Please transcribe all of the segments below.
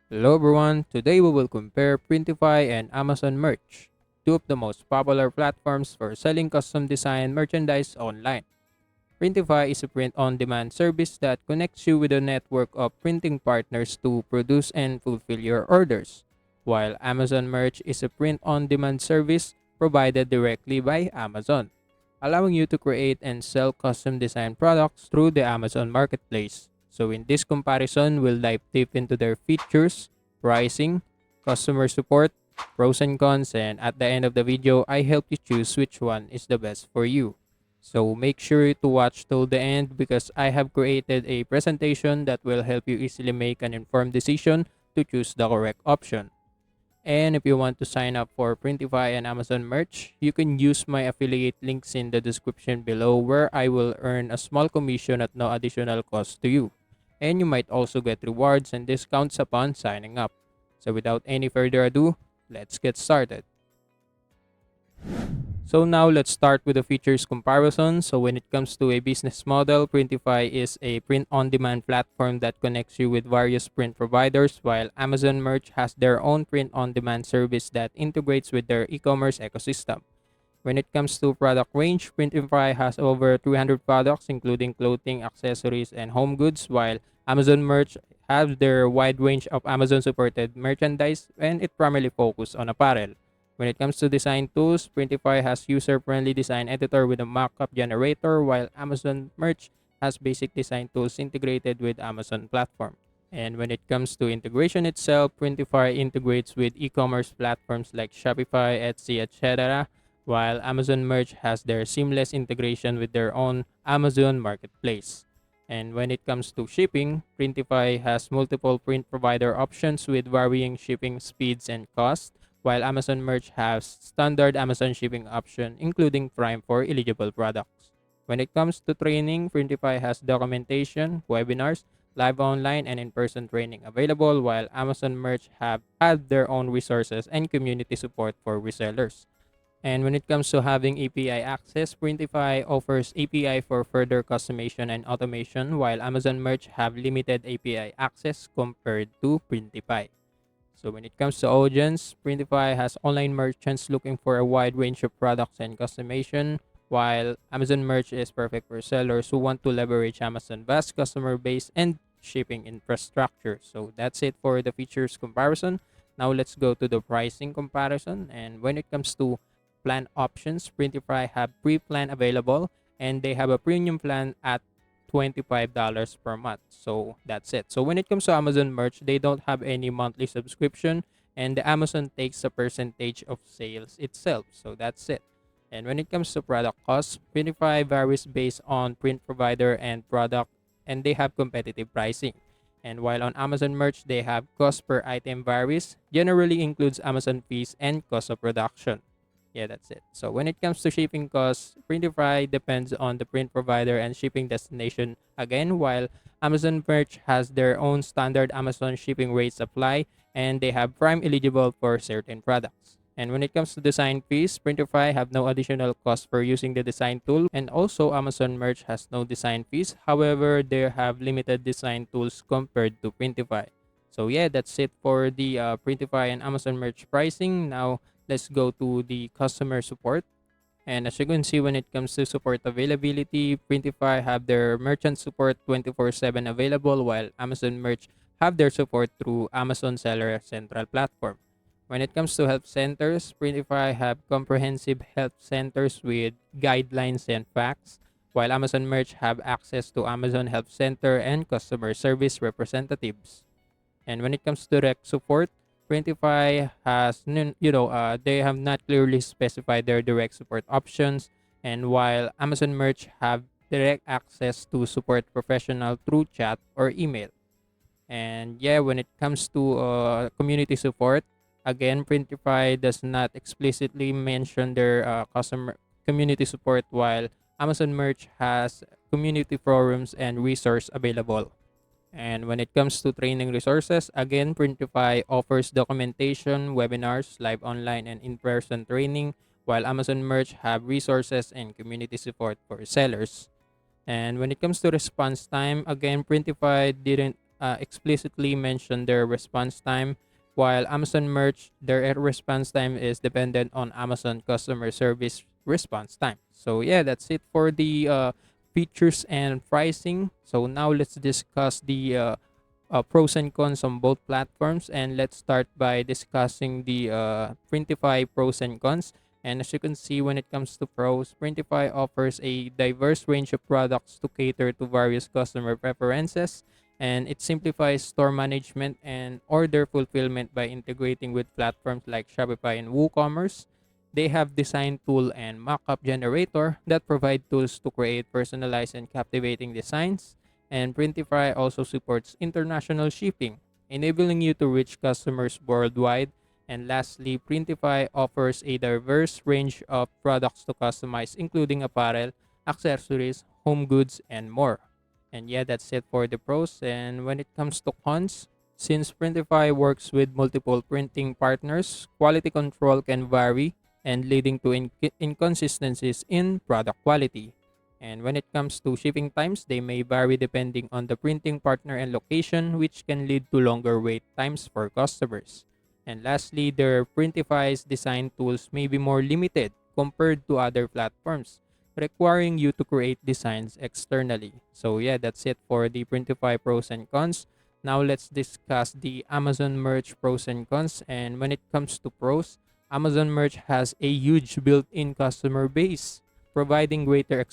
Hello everyone, today we will compare Printify and Amazon Merch, two of the most popular platforms for selling custom design merchandise online. Printify is a print-on-demand service that connects you with a network of printing partners to produce and fulfill your orders, while Amazon Merch is a print-on-demand service provided directly by Amazon, allowing you to create and sell custom design products through the Amazon Marketplace. So in this comparison, we'll dive deep into their features, pricing, customer support, pros and cons, and at the end of the video, I help you choose which one is the best for you. So make sure to watch till the end because I have created a presentation that will help you easily make an informed decision to choose the correct option. And if you want to sign up for Printify and Amazon merch, you can use my affiliate links in the description below where I will earn a small commission at no additional cost to you. And you might also get rewards and discounts upon signing up. So without any further ado, let's get started. So now let's start with the features comparison. So when it comes to a business model, Printify is a print-on-demand platform that connects you with various print providers, while Amazon Merch has their own print-on-demand service that integrates with their e-commerce ecosystem. When it comes to product range, Printify has over 300 products including clothing, accessories, and home goods, while Amazon Merch has their wide range of Amazon-supported merchandise and it primarily focuses on apparel. When it comes to design tools, Printify has user-friendly design editor with a mockup generator, while Amazon Merch has basic design tools integrated with Amazon platform. And when it comes to integration itself, Printify integrates with e-commerce platforms like Shopify, Etsy, etc., while Amazon Merch has their seamless integration with their own Amazon marketplace. And when it comes to shipping, Printify has multiple print provider options with varying shipping speeds and costs, while Amazon Merch has standard Amazon shipping option including Prime for eligible products. When it comes to training, Printify has documentation, webinars, live online and in-person training available, while Amazon Merch have had their own resources and community support for resellers. And when it comes to having API access, Printify offers API for further customization and automation, while Amazon Merch have limited API access compared to Printify. So when it comes to audience, Printify has online merchants looking for a wide range of products and customization, while Amazon Merch is perfect for sellers who want to leverage Amazon vast customer base and shipping infrastructure. So that's it for the features comparison. Now let's go to the pricing comparison. And when it comes to plan options, Printify have pre-plan available and they have a premium plan at $25 per month. So that's it. So when it comes to Amazon merch, they don't have any monthly subscription and the Amazon takes a percentage of sales itself. So that's it. And when it comes to product costs, Printify varies based on print provider and product and they have competitive pricing. And while on Amazon merch, they have cost per item varies, generally includes Amazon fees and cost of production. Yeah, that's it. So when it comes to shipping costs, Printify depends on the print provider and shipping destination again, while Amazon Merch has their own standard Amazon shipping rates apply and they have Prime eligible for certain products. And when it comes to design fees, Printify have no additional cost for using the design tool and also Amazon Merch has no design fees. However, they have limited design tools compared to Printify. So yeah, that's it for the Printify and Amazon Merch pricing. Now let's go to the customer support. And as you can see, when it comes to support availability, Printify have their merchant support 24/7 available, while Amazon Merch have their support through Amazon Seller Central Platform. When it comes to help centers, Printify have comprehensive help centers with guidelines and facts, while Amazon Merch have access to Amazon Help Center and customer service representatives. And when it comes to direct support, Printify has, they have not clearly specified their direct support options. And while Amazon Merch have direct access to support professional through chat or email. And yeah, when it comes to community support, again, Printify does not explicitly mention their customer community support, while Amazon Merch has community forums and resource available. And when it comes to training resources, again, Printify offers documentation, webinars, live online, and in-person training, while Amazon Merch have resources and community support for sellers. And when it comes to response time, again, Printify didn't explicitly mention their response time, while Amazon Merch, their response time is dependent on Amazon customer service response time. So yeah, that's it for the features and pricing. So now let's discuss the pros and cons on both platforms, and let's start by discussing the Printify pros and cons. And as you can see, when it comes to pros, Printify offers a diverse range of products to cater to various customer preferences, and it simplifies store management and order fulfillment by integrating with platforms like Shopify and WooCommerce. They have design tool and mockup generator that provide tools to create personalized and captivating designs. And Printify also supports international shipping, enabling you to reach customers worldwide. And lastly, Printify offers a diverse range of products to customize, including apparel, accessories, home goods, and more. And yeah, that's it for the pros. And when it comes to cons, since Printify works with multiple printing partners, quality control can vary and leading to inconsistencies in product quality. And when it comes to shipping times, they may vary depending on the printing partner and location, which can lead to longer wait times for customers. And lastly, their Printify's design tools may be more limited compared to other platforms, requiring you to create designs externally. So yeah, that's it for the Printify pros and cons. Now let's discuss the Amazon Merch pros and cons. And when it comes to pros, Amazon Merch has a huge built-in customer base, providing greater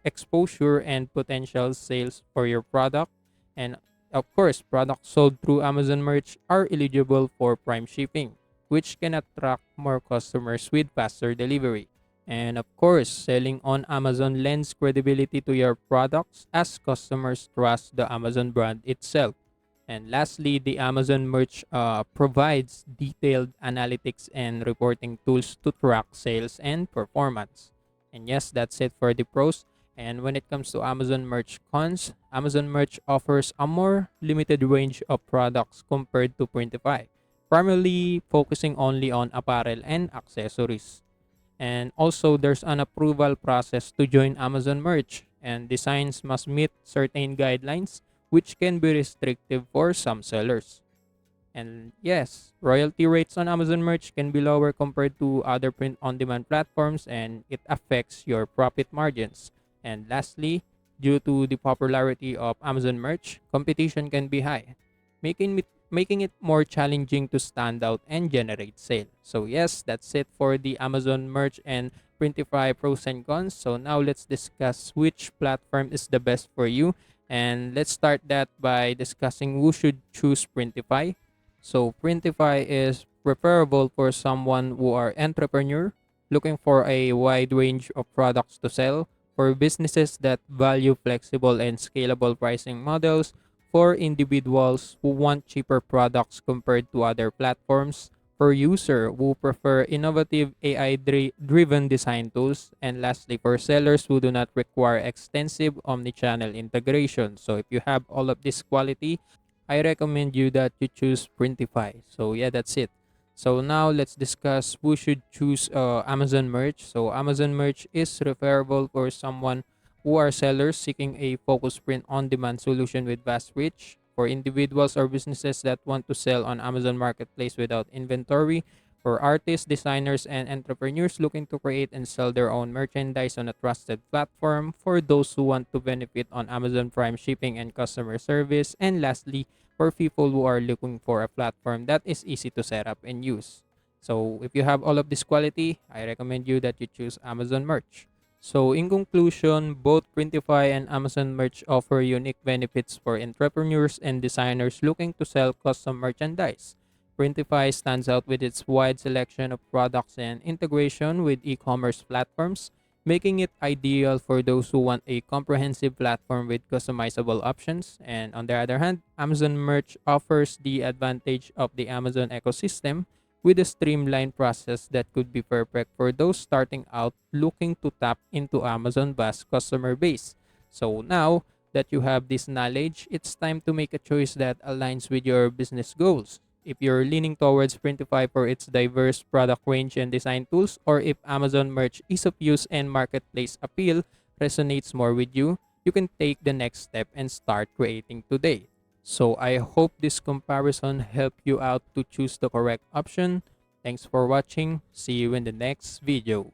exposure and potential sales for your product. And of course, products sold through Amazon Merch are eligible for Prime shipping, which can attract more customers with faster delivery. And of course, selling on Amazon lends credibility to your products as customers trust the Amazon brand itself. And lastly, the Amazon Merch provides detailed analytics and reporting tools to track sales and performance. And yes, that's it for the pros. And when it comes to Amazon Merch cons, Amazon Merch offers a more limited range of products compared to Printify, primarily focusing only on apparel and accessories. And also, there's an approval process to join Amazon Merch, and designs must meet certain guidelines, which can be restrictive for some sellers. And yes, royalty rates on Amazon Merch can be lower compared to other print on demand platforms, and it affects your profit margins. And lastly, due to the popularity of Amazon Merch, competition can be high, making it more challenging to stand out and generate sale. So yes, that's it for the Amazon Merch and Printify pros and cons. So now let's discuss which platform is the best for you. And let's start that by discussing who should choose Printify. So Printify is preferable for someone who are entrepreneur looking for a wide range of products to sell, for businesses that value flexible and scalable pricing models, for individuals who want cheaper products compared to other platforms, for user who prefer innovative AI driven design tools, and lastly for sellers who do not require extensive omnichannel integration. So if you have all of this quality, I recommend you that you choose Printify. So yeah, that's it. So now let's discuss who should choose Amazon Merch. So Amazon Merch is referable for someone who are sellers seeking a focused print on demand solution with vast reach, for individuals or businesses that want to sell on Amazon Marketplace without inventory, for artists, designers, and entrepreneurs looking to create and sell their own merchandise on a trusted platform, for those who want to benefit on Amazon Prime shipping and customer service, and lastly, for people who are looking for a platform that is easy to set up and use. So if you have all of this quality, I recommend you that you choose Amazon Merch. So in conclusion, both Printify and Amazon Merch offer unique benefits for entrepreneurs and designers looking to sell custom merchandise. Printify stands out with its wide selection of products and integration with e-commerce platforms, making it ideal for those who want a comprehensive platform with customizable options. And on the other hand, Amazon Merch offers the advantage of the Amazon ecosystem with a streamlined process that could be perfect for those starting out looking to tap into Amazon vast customer base. So now that you have this knowledge, it's time to make a choice that aligns with your business goals. If you're leaning towards Printify for its diverse product range and design tools, or if Amazon Merch ease of use and marketplace appeal resonates more with you, you can take the next step and start creating today. So I hope this comparison helped you out to choose the correct option. Thanks for watching. See you in the next video.